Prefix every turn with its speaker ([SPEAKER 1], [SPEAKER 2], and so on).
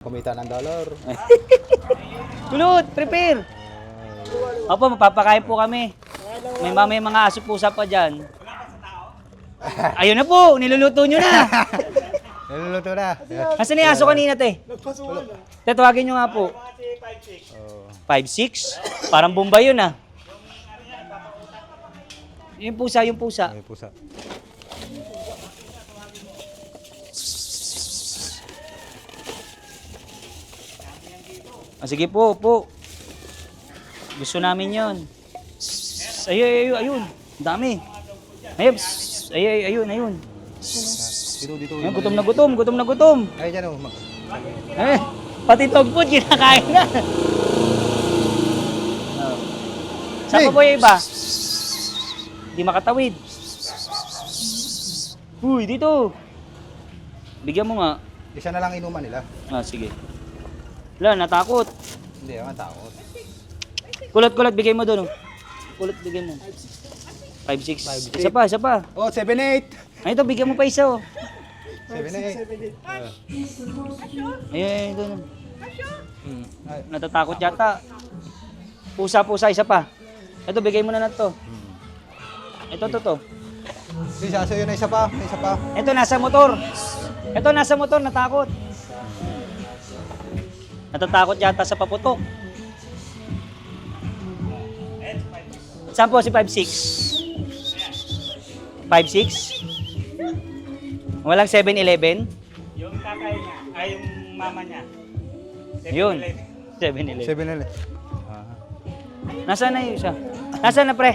[SPEAKER 1] Kumita ng dollar.
[SPEAKER 2] Kulot, prepare. Opo, mapapakain po kami. May mga aso pusa pa dyan. Ayun na po, niluluto nyo na.
[SPEAKER 1] Niluluto na.
[SPEAKER 2] Nasaan na yung aso kanina, te? Tatawagin nyo nga po. 5'6"? Parang Bombay yun ah. Yung pusa, yung pusa.
[SPEAKER 1] May pusa.
[SPEAKER 2] Ah, sige po, po. Gusto namin yon. Ayun. Ang dami. Ayun.
[SPEAKER 1] Dito.
[SPEAKER 2] Ayun, gutom na gutom.
[SPEAKER 1] Ay, dyan o.
[SPEAKER 2] Eh, pati togpot, kinakain na. Saan pa po yung iba? Di makatawid. Uy, dito. Bigyan mo nga.
[SPEAKER 1] Isa na lang inuman nila.
[SPEAKER 2] Ah, sige. Wala, natakot.
[SPEAKER 1] Hindi, ako takot.
[SPEAKER 2] Kulot, bigay mo doon. Kulot, bigay mo. 5'6". Isa pa.
[SPEAKER 1] Oh, 7'8".
[SPEAKER 2] Ay, ito, bigyan mo pa isa, oh.
[SPEAKER 1] 7'8".
[SPEAKER 2] Ayun, doon. Natatakot yata. Pusa, isa pa. Ito, bigay mo na to. Ito.
[SPEAKER 1] Si Saso yun, isa pa.
[SPEAKER 2] Ito, nasa motor, natakot. Natatakot yata sa paputok. Saan po si 5'6"? 5'6"? Walang 7-Eleven?
[SPEAKER 3] Yung tatay niya, ay yung mama niya.
[SPEAKER 2] Yun. 7-Eleven.
[SPEAKER 1] 7'11".
[SPEAKER 2] Nasaan na yun siya? Nasaan na, pre?